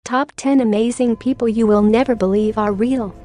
Top 10 amazing people you will never believe are real.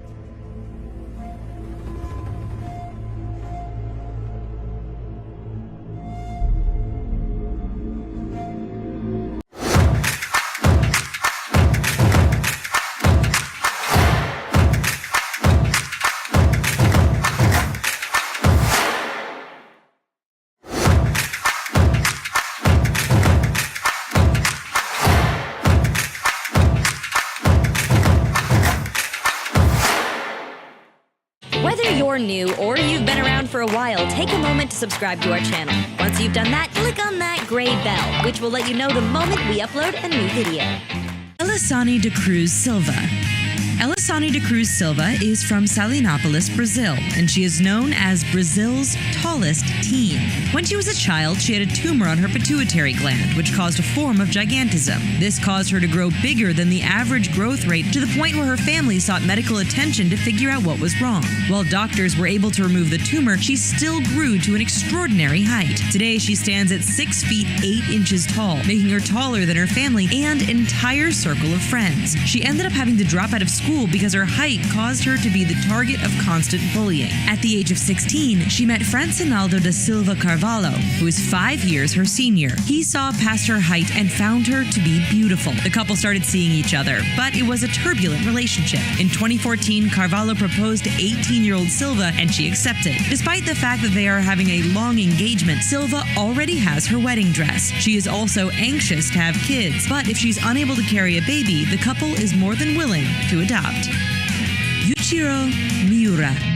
Whether you're new or you've been around for a while, take a moment to subscribe to our channel. Once you've done that, click on that gray bell, which will let you know the moment we upload a new video. ELISANY de Cruz Silva. ELISANY de Cruz Silva is from Salinopolis, Brazil, and she is known as Brazil's tallest teen. When she was a child, she had a tumor on her pituitary gland, which caused a form of gigantism. This caused her to grow bigger than the average growth rate, to the point where her family sought medical attention to figure out what was wrong. While doctors were able to remove the tumor, she still grew to an extraordinary height. Today, she stands at 6 feet 8 inches tall, making her taller than her family and entire circle of friends. She ended up having to drop out of school because her height caused her to be the target of constant bullying. At the age of 16, she met Francinaldo da Silva Carvalho, who is 5 years her senior. He saw past her height and found her to be beautiful. The couple started seeing each other, but it was a turbulent relationship. In 2014, Carvalho proposed to 18-year-old Silva, and she accepted. Despite the fact that they are having a long engagement, Silva already has her wedding dress. She is also anxious to have kids, but if she's unable to carry a baby, the couple is more than willing to adopt. YUICHIRO MIURA.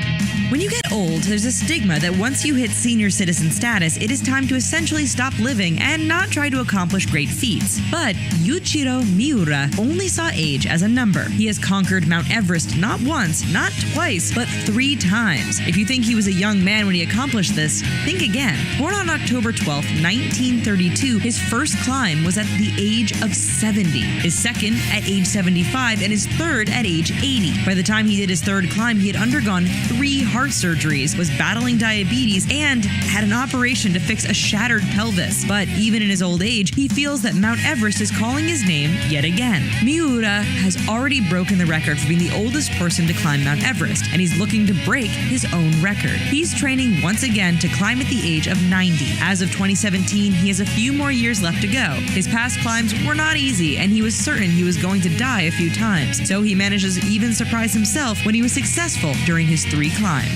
When you get old, there's a stigma that once you hit senior citizen status, it is time to essentially stop living and not try to accomplish great feats. But YUICHIRO MIURA only saw age as a number. He has conquered Mount Everest not once, not twice, but 3 times. If you think he was a young man when he accomplished this, think again. Born on October 12, 1932, his first climb was at the age of 70, his second at age 75, and his third at age 80. By the time he did his third climb, he had undergone 3 heart surgeries, was battling diabetes, and had an operation to fix a shattered pelvis. But even in his old age, he feels that Mount Everest is calling his name yet again. MIURA has already broken the record for being the oldest person to climb Mount Everest, and he's looking to break his own record. He's training once again to climb at the age of 90. As of 2017, he has a few more years left to go. His past climbs were not easy, and he was certain he was going to die a few times, so he manages to even surprise himself when he was successful during his 3 climbs.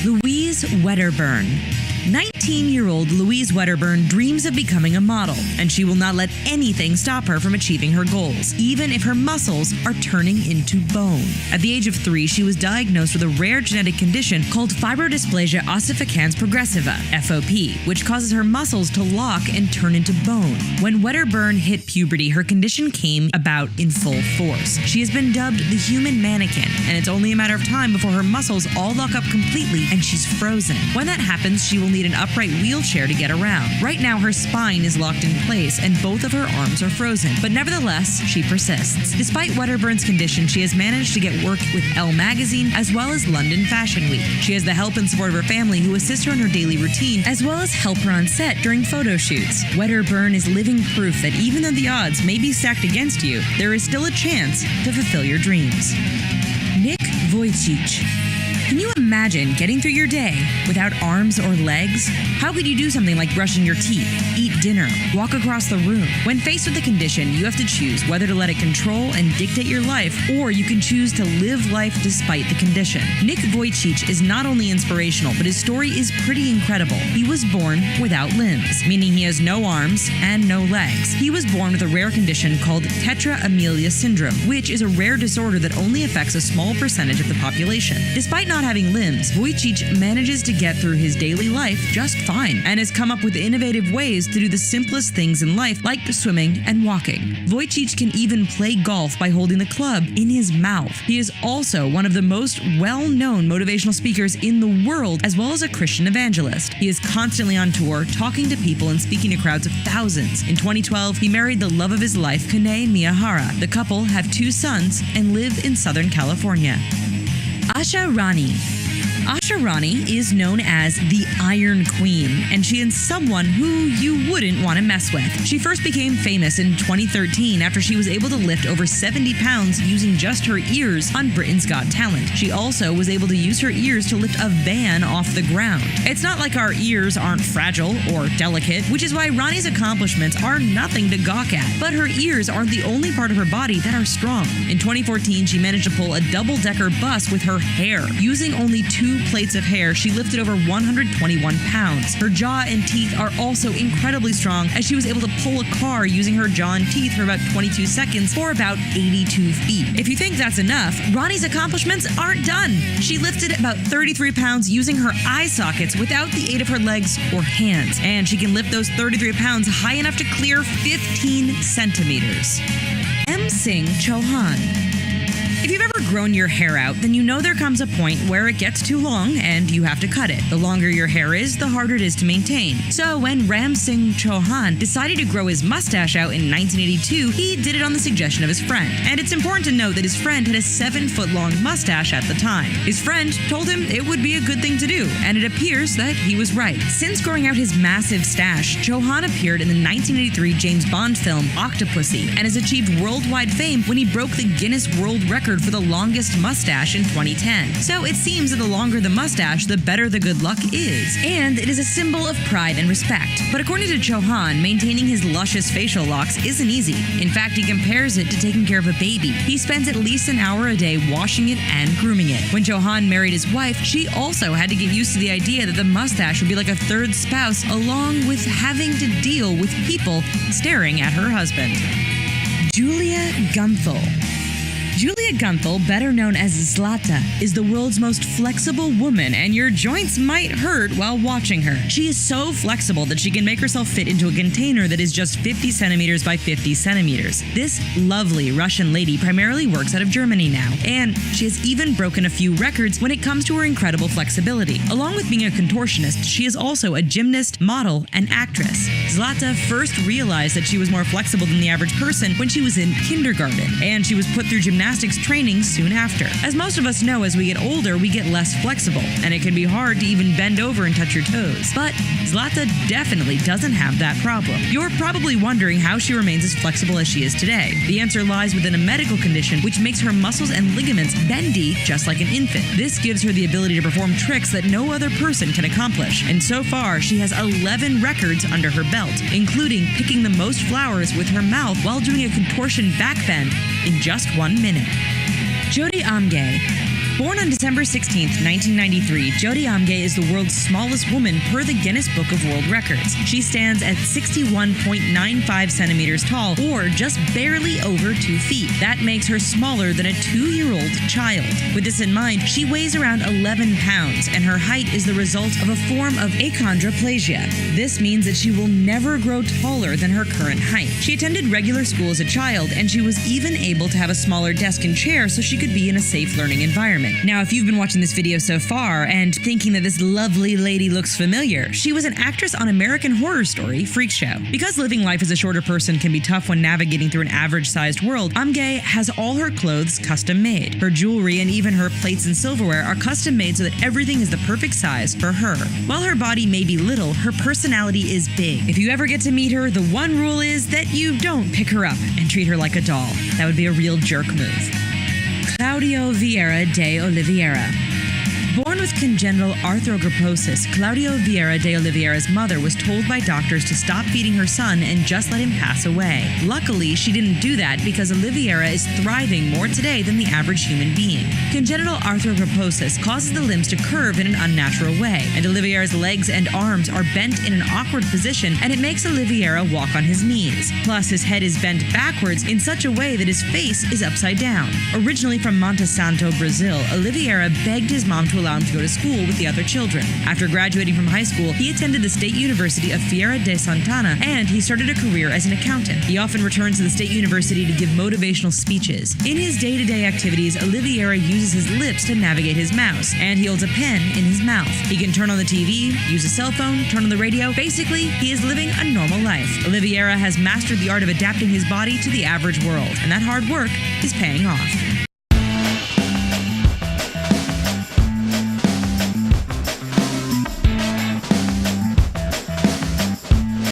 Luiza Wedderburn. 19-year-old Luiza Wedderburn dreams of becoming a model, and she will not let anything stop her from achieving her goals, even if her muscles are turning into bone. At the age of 3, she was diagnosed with a rare genetic condition called fibrodysplasia ossificans progressiva, FOP, which causes her muscles to lock and turn into bone. When Wedderburn hit puberty, her condition came about in full force. She has been dubbed the human mannequin, and it's only a matter of time before her muscles all lock up completely and she's frozen. When that happens, she will need an upright wheelchair to get around. Right now, her spine is locked in place and both of her arms are frozen, but nevertheless, she persists. Despite Wedderburn's condition, she has managed to get work with Elle magazine as well as London Fashion Week. She has the help and support of her family, who assist her in her daily routine, as well as help her on set during photo shoots. Wedderburn is living proof that even though the odds may be stacked against you, there is still a chance to fulfill your dreams. Wojcik. Can you imagine getting through your day without arms or legs? How could you do something like brushing your teeth, eat dinner, walk across the room? When faced with a condition, you have to choose whether to let it control and dictate your life, or you can choose to live life despite the condition. Wojcik is not only inspirational, but his story is pretty incredible. He was born without limbs, meaning he has no arms and no legs. He was born with a rare condition called tetra amelia syndrome, which is a rare disorder that only affects a small percentage of the population. Despite not having limbs, Wojcik manages to get through his daily life just fine, and has come up with innovative ways to do the simplest things in life, like swimming and walking. Wojcik can even play golf by holding the club in his mouth. He is also one of the most well-known motivational speakers in the world, as well as a Christian evangelist. He is constantly on tour, talking to people and speaking to crowds of thousands. In 2012, he married the love of his life, Kane Miyahara. The couple have 2 sons and live in Southern California. Asha, RANI. Asha Rani is known as the Iron Queen, and she is someone who you wouldn't want to mess with. She first became famous in 2013 after she was able to lift over 70 pounds using just her ears on Britain's Got Talent. She also was able to use her ears to lift a van off the ground. It's not like our ears aren't fragile or delicate, which is why Rani's accomplishments are nothing to gawk at. But her ears aren't the only part of her body that are strong. In 2014, she managed to pull a double-decker bus with her hair. Using only 2 plates of hair, she lifted over 121 pounds. Her jaw and teeth are also incredibly strong, as she was able to pull a car using her jaw and teeth for about 22 seconds for about 82 feet. If you think that's enough, Rani's accomplishments aren't done. She lifted about 33 pounds using her eye sockets without the aid of her legs or hands, and she can lift those 33 pounds high enough to clear 15 centimeters. Singh Chauhan. If you've ever grown your hair out, then you know there comes a point where it gets too long and you have to cut it. The longer your hair is, the harder it is to maintain. So when Singh Chauhan decided to grow his mustache out in 1982, he did it on the suggestion of his friend. And it's important to note that his friend had a 7-foot-long mustache at the time. His friend told him it would be a good thing to do, and it appears that he was right. Since growing out his massive stash, Chauhan appeared in the 1983 James Bond film Octopussy and has achieved worldwide fame when he broke the Guinness World Record for the longest mustache in 2010. So it seems that the longer the mustache, the better the good luck is. And it is a symbol of pride and respect. But according to Chauhan, maintaining his luscious facial locks isn't easy. In fact, he compares it to taking care of a baby. He spends at least an hour a day washing it and grooming it. When Chauhan married his wife, she also had to get used to the idea that the mustache would be like a third spouse, along with having to deal with people staring at her husband. Julia Gunthel. Julia Gunthel, better known as Zlata, is the world's most flexible woman, and your joints might hurt while watching her. She is so flexible that she can make herself fit into a container that is just 50 centimeters by 50 centimeters. This lovely Russian lady primarily works out of Germany now, and she has even broken a few records when it comes to her incredible flexibility. Along with being a contortionist, she is also a gymnast, model, and actress. Zlata first realized that she was more flexible than the average person when she was in kindergarten, and she was put through gymnastics training soon after. As most of us know, as we get older, we get less flexible, and it can be hard to even bend over and touch your toes. But Zlata definitely doesn't have that problem. You're probably wondering how she remains as flexible as she is today. The answer lies within a medical condition which makes her muscles and ligaments bendy just like an infant. This gives her the ability to perform tricks that no other person can accomplish. And so far, she has 11 records under her belt, including picking the most flowers with her mouth while doing a contortion backbend in just 1 minute. Jyoti Amge. Born on December 16, 1993, Jyoti Amge is the world's smallest woman per the Guinness Book of World Records. She stands at 61.95 centimeters tall, or just barely over 2 feet. That makes her smaller than a 2-year-old child. With this in mind, she weighs around 11 pounds, and her height is the result of a form of achondroplasia. This means that she will never grow taller than her current height. She attended regular school as a child, and she was even able to have a smaller desk and chair so she could be in a safe learning environment. Now, if you've been watching this video so far and thinking that this lovely lady looks familiar, she was an actress on American Horror Story Freak Show. Because living life as a shorter person can be tough when navigating through an average-sized world, Amge has all her clothes custom-made. Her jewelry and even her plates and silverware are custom-made so that everything is the perfect size for her. While her body may be little, her personality is big. If you ever get to meet her, the one rule is that you don't pick her up and treat her like a doll. That would be a real jerk move. Claudio Vieira de Oliveira. Born with congenital arthrogryposis, Claudio Vieira de Oliveira's mother was told by doctors to stop feeding her son and just let him pass away. Luckily, she didn't do that because Oliveira is thriving more today than the average human being. Congenital arthrogryposis causes the limbs to curve in an unnatural way, and Oliveira's legs and arms are bent in an awkward position, and it makes Oliveira walk on his knees. Plus, his head is bent backwards in such a way that his face is upside down. Originally from Monte Santo, Brazil, Oliveira begged his mom to allow him to go to school with the other children. After graduating from high school, he attended the State University of Feira de Santana, and he started a career as an accountant. He often returns to the State University to give motivational speeches. In his day-to-day activities, Oliveira uses his lips to navigate his mouse, and he holds a pen in his mouth. He can turn on the TV, use a cell phone, turn on the radio. Basically, he is living a normal life. Oliveira has mastered the art of adapting his body to the average world, and that hard work is paying off.